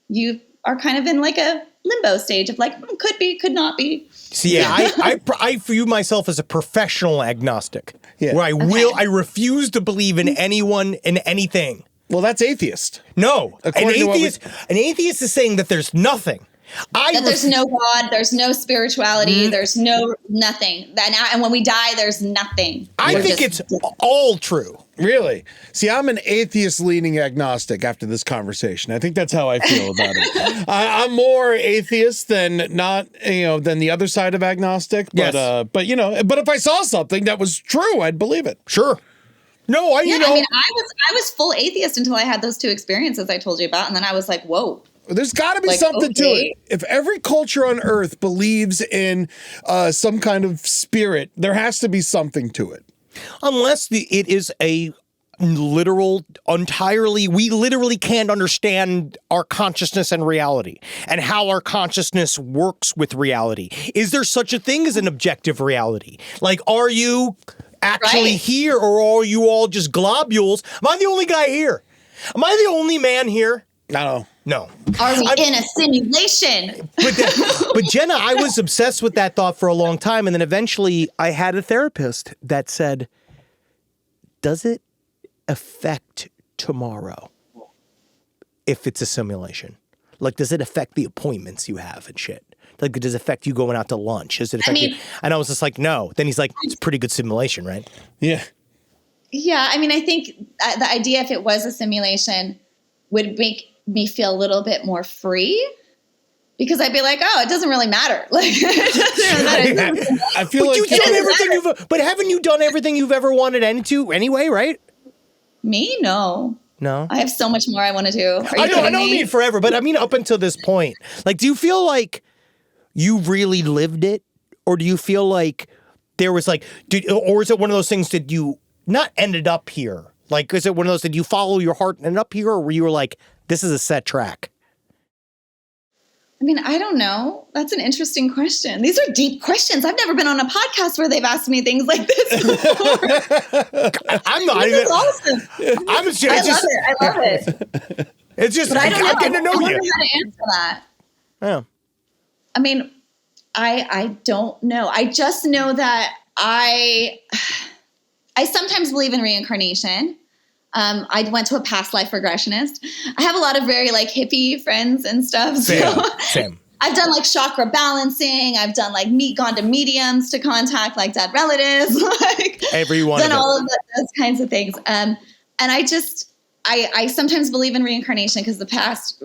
you are kind of in like a limbo stage of like, could be, could not be. See, yeah, I view myself as a professional agnostic, where I refuse to believe in anyone and anything. Well, that's atheist. No, an atheist is saying that there's nothing. There's no God, there's no spirituality, there's no nothing. And when we die, there's nothing. I think it's all true. Really? See, I'm an atheist-leaning agnostic after this conversation. I think that's how I feel about it. I'm more atheist than the other side of agnostic. But, yes. But if I saw something that was true, I'd believe it. Sure. No, I was full atheist until I had those two experiences I told you about, and then I was like, whoa. There's got to be something to it. If every culture on Earth believes in some kind of spirit, there has to be something to it. Unless it is a literal, entirely, we literally can't understand our consciousness and reality and how our consciousness works with reality. Is there such a thing as an objective reality? Like, are you actually here, or are you all just globules? Am I the only guy here? Am I the only man here? No. Are we in a simulation? But Jenna, I was obsessed with that thought for a long time, and then eventually I had a therapist that said, does it affect tomorrow if it's a simulation? Like, does it affect the appointments you have and shit? Like, does it affect you going out to lunch? Does it affect you? And I was just like, no. Then he's like, it's a pretty good simulation, right? Yeah. Yeah, I mean, I think the idea, if it was a simulation, would make me feel a little bit more free, because I'd be like, oh, it doesn't really matter. Like, it doesn't really matter. I feel but like you've done everything but haven't you done everything you've ever wanted into anyway, right? Me? No. I have so much more I want to do. I don't mean forever, but I mean up until this point. Like, do you feel like you really lived it? Or do you feel like there was like, or is it one of those things that you not ended up here? Like, is it one of those, did you follow your heart and end up here? Or were you like, this is a set track? I mean, I don't know. That's an interesting question. These are deep questions. I've never been on a podcast where they've asked me things like this before. I'm not even. Awesome. I love it. It's just, I'm getting to know you. I don't know how to answer that. Yeah. I mean, I don't know. I just know that I sometimes believe in reincarnation. I went to a past life regressionist. I have a lot of very like hippie friends and stuff. Same. I've done like chakra balancing. I've done like gone to mediums to contact like dead relatives. Like every one done of all of those kinds of things. And I sometimes believe in reincarnation because the past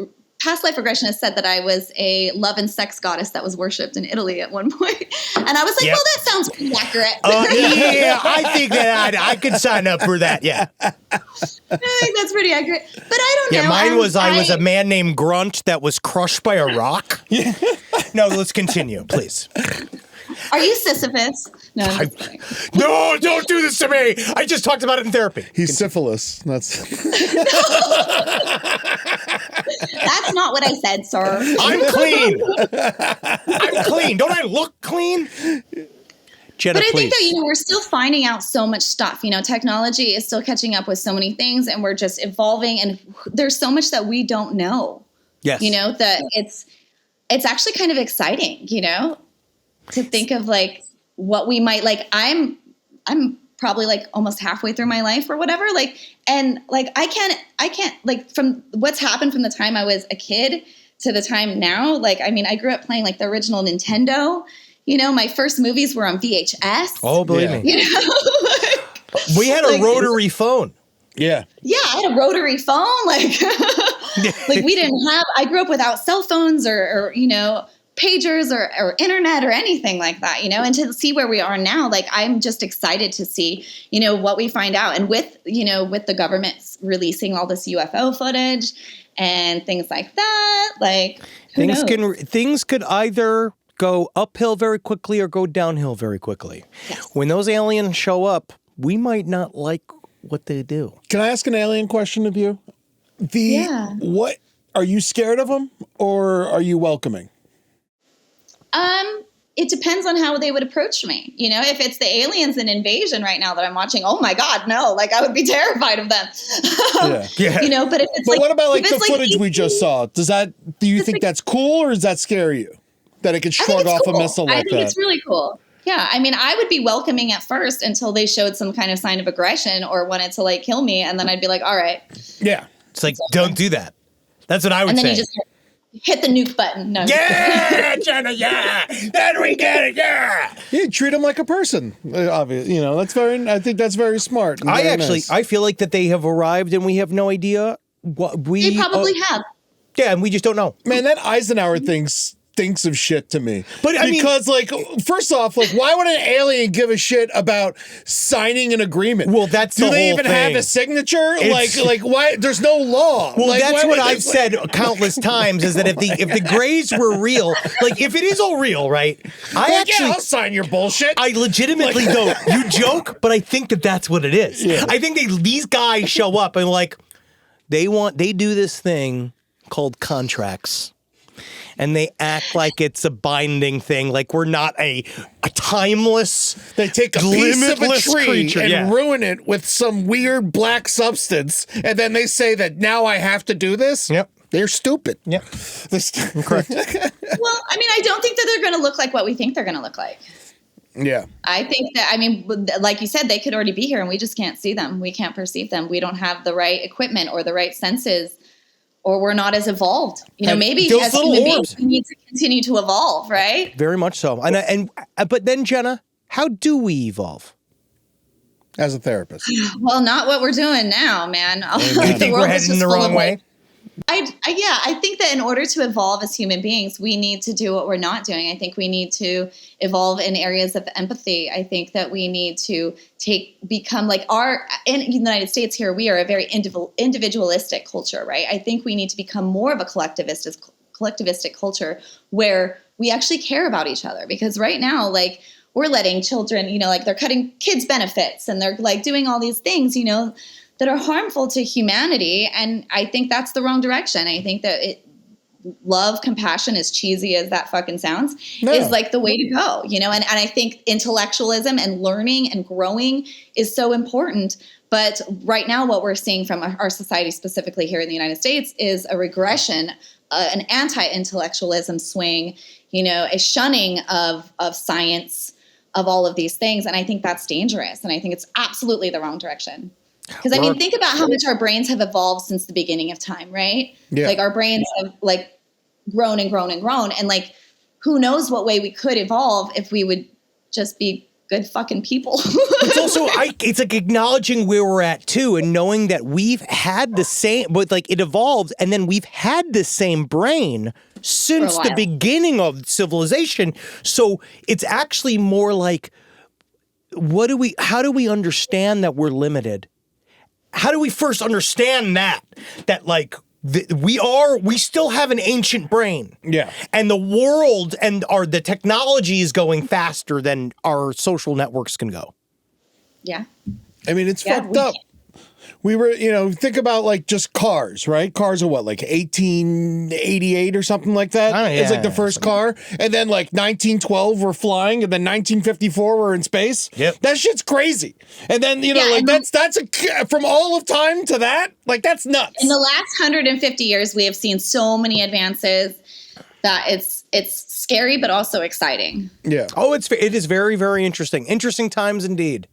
life regressionist said that I was a love and sex goddess that was worshipped in Italy at one point. And I was like, well, that sounds pretty accurate. Yeah, I think that I could sign up for that. Yeah. I think that's pretty accurate. But I don't know. Yeah, mine was I was a man named Grunt that was crushed by a rock. Yeah. No, let's continue, please. Are you Sisyphus? No, I'm just kidding. No, don't do this to me. I just talked about it in therapy. He's syphilis. That's not what I said, sir. I'm clean. I'm clean. Don't I look clean? Jenna, but I think please. that, we're still finding out so much stuff. Technology is still catching up with so many things, and we're just evolving, and there's so much that we don't know. Yes. That it's actually kind of exciting, to think of like what we might like. I'm probably like almost halfway through my life or whatever. Like, and like, I can't like from what's happened from the time I was a kid to the time now. Like, I mean, I grew up playing like the original Nintendo, my first movies were on VHS. Oh, believe me. Like, we had a rotary phone. Yeah. Yeah. I had a rotary phone. Like, like we didn't have, I grew up without cell phones or pagers or internet or anything like that, and to see where we are now, like, I'm just excited to see, what we find out. And with the government releasing all this UFO footage and things like that, like things could either go uphill very quickly or go downhill very quickly. Yes. When those aliens show up, we might not like what they do. Can I ask an alien question of you? What are you scared of them, or are you welcoming? It depends on how they would approach me. If it's the aliens in Invasion right now that I'm watching, oh my God, no, like I would be terrified of them. Yeah. But if it's what about like the footage we just saw? Do you think that's cool, or does that scare you? That it could shrug off a missile like that? I think it's really cool. Yeah. I mean, I would be welcoming at first until they showed some kind of sign of aggression or wanted to like kill me. And then I'd be like, all right. Yeah. It's like, don't do that. That's what I would say. And then you just hit the nuke button. No, yeah, Jenna, yeah. Then we get it, yeah. You treat them like a person. Obviously, I think that's very smart. And nice. I feel like that they have arrived and we have no idea what we. They probably have. Yeah, and we just don't know. Man, that Eisenhower thing's stinks of shit to me. But I mean, because, like, first off, like, why would an alien give a shit about signing an agreement? Well, that's do the they whole even have thing. a signature? It's- Like why? There's no law. Well, like, that's why what would I've they- said countless times is that if the Greys were real, like if it is all real, right? Like, yeah, I'll sign your bullshit. I legitimately don't. You joke, but I think that that's what it is. Yeah. I think these guys show up and like they do this thing called contracts. And they act like it's a binding thing, like we're not a timeless, They take a piece of a limitless tree creature, and yeah. ruin it with some weird black substance, and then they say that now I have to do this. Yep. They're stupid. Yep. Correct. Well, I mean, I don't think that they're going to look like what we think they're going to look like. Yeah. I think that, I mean, like you said, they could already be here and we just can't see them. We can't perceive them. We don't have the right equipment or the right senses, or we're not as evolved. You know, And maybe those as little human orbs. beings, we need to continue to evolve, right? Very much so. But then Jenna, how do we evolve? As a therapist. Well, not what we're doing now, man. You think we're heading the wrong way? I think that in order to evolve as human beings, we need to do what we're not doing. I think we need to evolve in areas of empathy. I think that we need to become like in the United States here, we are a very individualistic culture, right? I think we need to become more of a collectivistic culture where we actually care about each other, because right now, like, we're letting children, you know, like they're cutting kids' benefits and they're like doing all these things, you know, that are harmful to humanity. And I think that's the wrong direction. I think that love, compassion, as cheesy as that fucking sounds, is like the way to go, you know? And I think intellectualism and learning and growing is so important. But right now, what we're seeing from our society, specifically here in the United States, is a regression, an anti-intellectualism swing, you know, a shunning of science, of all of these things. And I think that's dangerous. And I think it's absolutely the wrong direction. Because I mean, think about how much our brains have evolved since the beginning of time, right? Yeah. Like our brains have like grown and grown and grown. And like, who knows what way we could evolve if we would just be good fucking people. It's also, it's like acknowledging where we're at too, and knowing that we've had the same, but like it evolved, and then we've had the same brain since the beginning of civilization. So it's actually more like, how do we understand that we're limited? How do we first understand that like we still have an ancient brain. Yeah. And the world and the technology is going faster than our social networks can go. Yeah. I mean, it's fucked up. We were, you know, think about like just cars, right? Cars are what, like 1888 or something like that? It's like the first car. And then like 1912 we're flying, and then 1954 we're in space. Yep. That shit's crazy. And then, you know, like that's from all of time to that, like that's nuts. In the last 150 years, we have seen so many advances that it's scary, but also exciting. Yeah. Oh, it is very, very interesting. Interesting times indeed.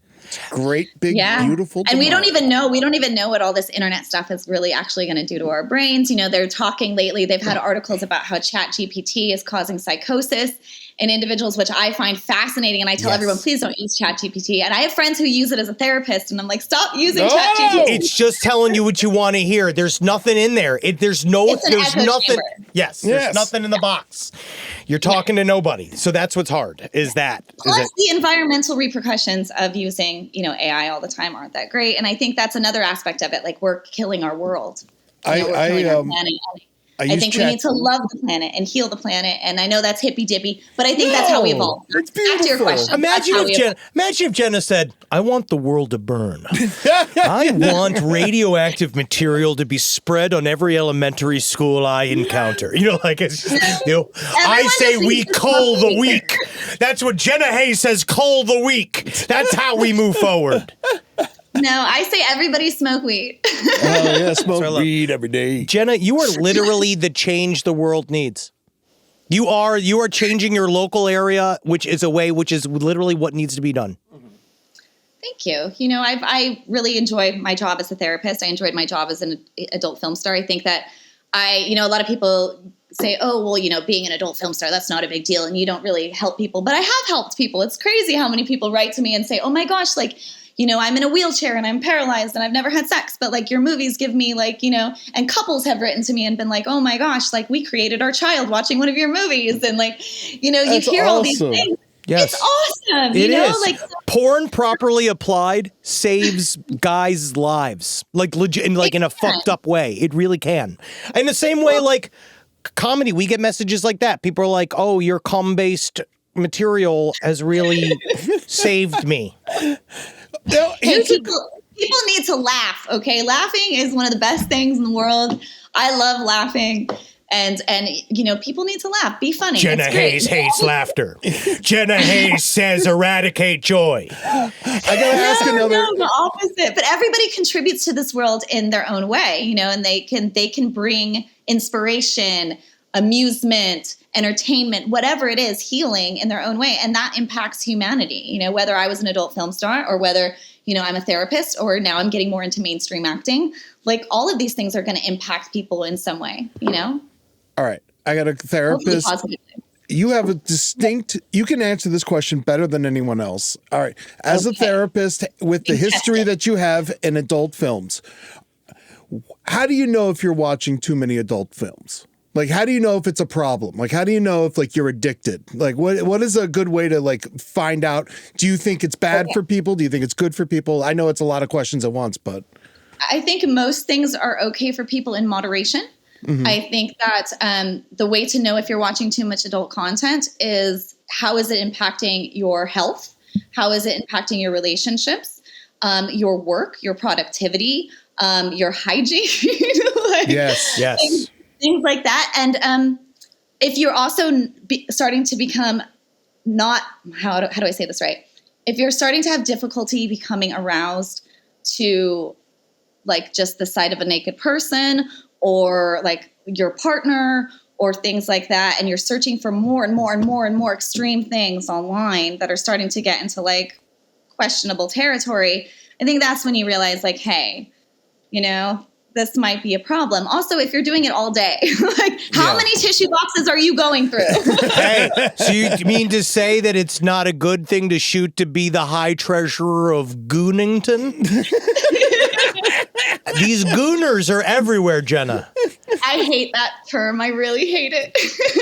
Great, big, beautiful. And we don't even know what all this internet stuff is really actually going to do to our brains. You know, they're talking lately, they've had articles about how ChatGPT is causing psychosis in individuals, which I find fascinating. And I tell everyone, please don't use ChatGPT. And I have friends who use it as a therapist, and I'm like, stop using ChatGPT. It's just telling you what you want to hear. There's nothing in there. There's nothing. Chamber. Yes, there's nothing in the box. You're talking to nobody. So that's what's hard, is that. Plus, the environmental repercussions of using, you know, AI all the time aren't that great. And I think that's another aspect of it. Like, we're killing our world. We're killing our planet. I think we need to love the planet and heal the planet. And I know that's hippy dippy, but I think that's how we evolve. It's beautiful. Back to your question. Imagine if Jenna said, I want the world to burn. I want radioactive material to be spread on every elementary school I encounter. You know, like, it's just, you know, I say we cull the weak. That's what Jenna Haze says, cull the weak. That's how we move forward. No, I say everybody smoke weed. Oh, yeah, smoke weed every day. Jenna, you are literally the change the world needs. You are changing your local area, which is literally what needs to be done. Thank you. You know, I really enjoy my job as a therapist. I enjoyed my job as an adult film star. I think that a lot of people say, oh, well, you know, being an adult film star, that's not a big deal, and you don't really help people. But I have helped people. It's crazy how many people write to me and say, oh my gosh, like, I'm in a wheelchair and I'm paralyzed and I've never had sex, but like your movies give me like, and couples have written to me and been like, oh my gosh, like we created our child watching one of your movies. And like, you hear all these things. Yes. It's awesome. It is. Like porn properly applied saves guys' lives, like legit, in a fucked up way. It really can. In the same way, like comedy, we get messages like that. People are like, "Oh, your cum-based material has really saved me." People need to laugh. Okay, laughing is one of the best things in the world. I love laughing. And people need to laugh. Be funny. Jenna Haze hates laughter. Jenna Haze says eradicate joy. I gotta ask another. No, the opposite. But everybody contributes to this world in their own way, and they can bring inspiration, amusement, entertainment, whatever it is, healing in their own way, and that impacts humanity. Whether I was an adult film star or whether I'm a therapist or now I'm getting more into mainstream acting, like all of these things are going to impact people in some way. All right. I got a therapist. You have a distinct, you can answer this question better than anyone else. All right. As a therapist with the history that you have in adult films, how do you know if you're watching too many adult films? Like, how do you know if it's a problem? Like, how do you know if like you're addicted? Like, what is a good way to like find out? Do you think it's bad for people? Do you think it's good for people? I know it's a lot of questions at once, but I think most things are okay for people in moderation. Mm-hmm. I think that the way to know if you're watching too much adult content is how is it impacting your health? How is it impacting your relationships, your work, your productivity, your hygiene? Yes. Things like that. And if you're also starting to become how do I say this right? If you're starting to have difficulty becoming aroused to like just the sight of a naked person or like your partner or things like that, and you're searching for more and more and more and more extreme things online that are starting to get into like questionable territory, I think that's when you realize like, hey, this might be a problem. Also, if you're doing it all day, like how many tissue boxes are you going through? Hey, so you mean to say that it's not a good thing to shoot to be the high treasurer of Goonington? These gooners are everywhere, Jenna. I hate that term. I really hate it.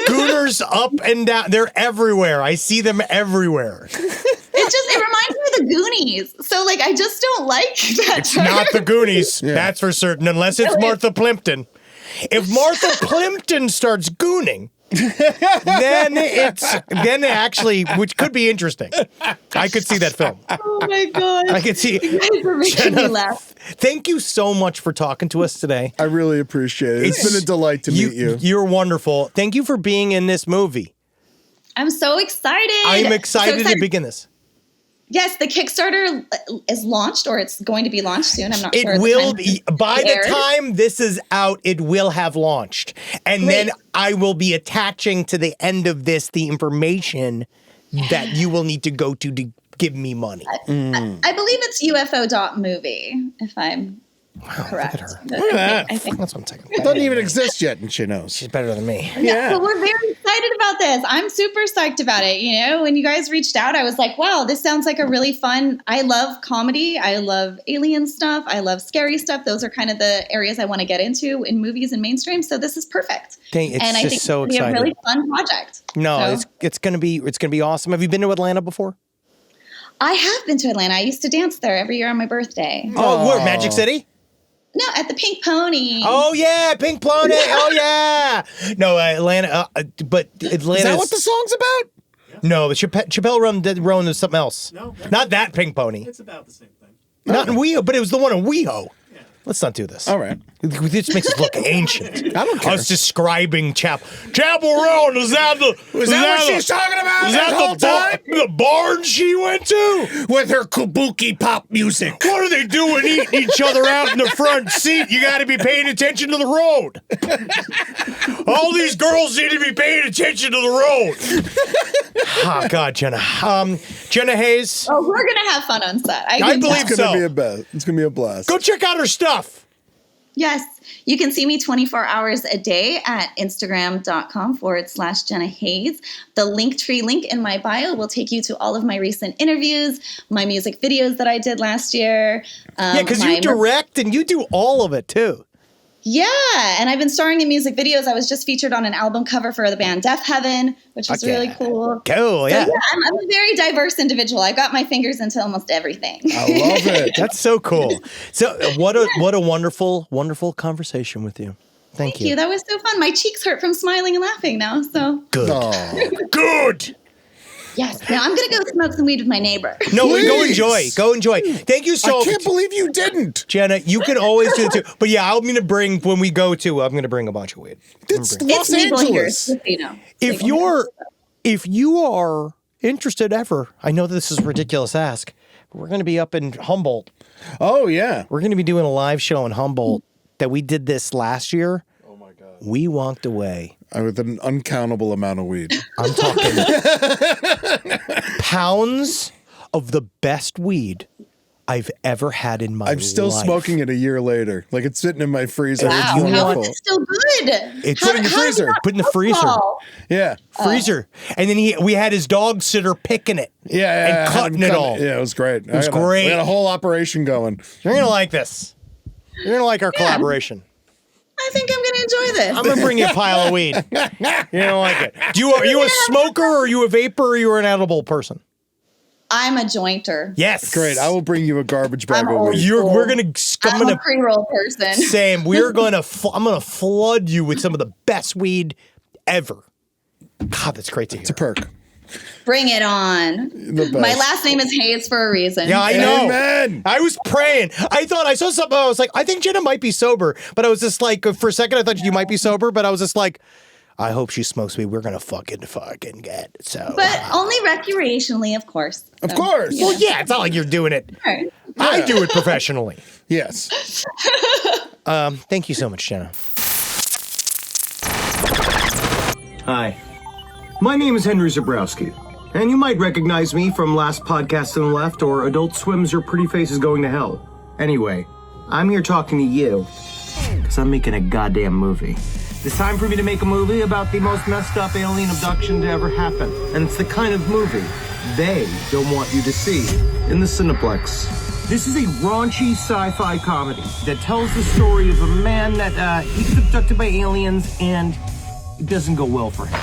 Gooners up and down. They're everywhere. I see them everywhere. It reminds me of the Goonies. So like, I just don't like that It's term. not the Goonies. That's for certain, unless it's Martha Plimpton. If Martha Plimpton starts gooning, then actually, which could be interesting. I could see that film. Oh my God. I could see. You guys are making me laugh. Thank you so much for talking to us today. I really appreciate it. It's been a delight to meet you. You're wonderful. Thank you for being in this movie. I'm so excited. I'm excited to begin this. Yes, the Kickstarter is launched, or it's going to be launched soon. I'm not sure. It will be. By the time this is out, it will have launched. And then I will be attaching to the end of this the information that you will need to go to give me money. I believe it's UFO.movie, if I'm correct. Look at her. Look at that. I think That's what I'm taking. It doesn't even exist yet, and she knows. She's better than me. Yeah. So we're very excited about this. I'm super psyched about it. When you guys reached out, I was like, wow, this sounds like a really fun. I love comedy. I love alien stuff. I love scary stuff. Those are kind of the areas I want to get into in movies and mainstream. So this is perfect. I think it's going to be a really fun project. No, so. it's going to be awesome. Have you been to Atlanta before? I have been to Atlanta. I used to dance there every year on my birthday. Oh, where? Magic City? No, at the Pink Pony. Oh, yeah, Pink Pony. Oh, yeah. No, Atlanta, but Atlanta. Is that what the song's about? No, the Chappelle Run is something else. No. Not that Pink Pony. It's about the same thing. Not in WeHo, but it was the one in WeHo. Yeah. Let's not do this. All right. This makes us look ancient. I don't care. I was describing Chapel Roan. Is that what she's talking about? Is that the barn she went to? With her kabuki pop music. What are they doing eating each other out in the front seat? You got to be paying attention to the road. All these girls need to be paying attention to the road. Oh, God, Jenna. Jenna Haze. Oh, we're going to have fun on set. I believe so. It's going to be a blast. Go check out her stuff. Yes. You can see me 24 hours a day at Instagram.com/Jenna Haze. The Linktree link in my bio will take you to all of my recent interviews, my music videos that I did last year. Yeah, because you direct and you do all of it too. Yeah, and I've been starring in music videos. I was just featured on an album cover for the band Deaf Heaven, which was really cool. Cool, yeah. So, I'm a very diverse individual. I got my fingers into almost everything. I love it. That's so cool. So what a wonderful, wonderful conversation with you. Thank you. That was so fun. My cheeks hurt from smiling and laughing now. So good. Good. Yes. Now I'm gonna go smoke some weed with my neighbor. No, Please. go enjoy. Go enjoy. Thank you so much. I can't believe you didn't. Jenna, you can always do it too. But yeah, I'm gonna bring when we go to. I'm gonna bring a bunch of weed. It's Los Angeles. Here, you know. If you are interested ever, I know this is a ridiculous ask. We're gonna be up in Humboldt. Oh yeah. We're gonna be doing a live show in Humboldt that we did this last year. Oh my God. We walked away with an uncountable amount of weed. I'm talking pounds of the best weed I've ever had in my life. I'm still smoking it a year later. Like it's sitting in my freezer. Wow, It's how beautiful. is it still good? It's Put it in the freezer. Put in the freezer. Yeah. Freezer. And then we had his dog sitter picking it. Yeah. And cutting it all. Yeah, it was great. It was great. We had a whole operation going. You're going to like this. You're going to like our collaboration. I think I'm going to enjoy this. I'm going to bring you a pile of weed. You don't like it. Are you a smoker or are you a vapor or are you an edible person? I'm a jointer. Yes. Great. I will bring you a garbage bag of weed. We're going to I'm a pre-roll person. Same. We're going to I'm going to flood you with some of the best weed ever. God, that's great to hear. It's a perk. Bring it on. My last name is Haze for a reason. Yeah, I know. Amen. I was praying. I thought I saw something. I was like, I think Jenna might be sober. But I was just like, for a second, I thought you might be sober. But I was just like, I hope she smokes weed. We're going to fucking get. So, but only recreationally, of course. Of course. Well, yeah, it's not like you're doing it. Right. I do it professionally. Yes. Thank you so much, Jenna. Hi. My name is Henry Zabrowski, and you might recognize me from Last Podcast on the Left or Adult Swim's Your Pretty Face is Going to Hell. Anyway, I'm here talking to you, because I'm making a goddamn movie. It's time for me to make a movie about the most messed up alien abduction to ever happen. And it's the kind of movie they don't want you to see in the Cineplex. This is a raunchy sci-fi comedy that tells the story of a man that he gets abducted by aliens and it doesn't go well for him.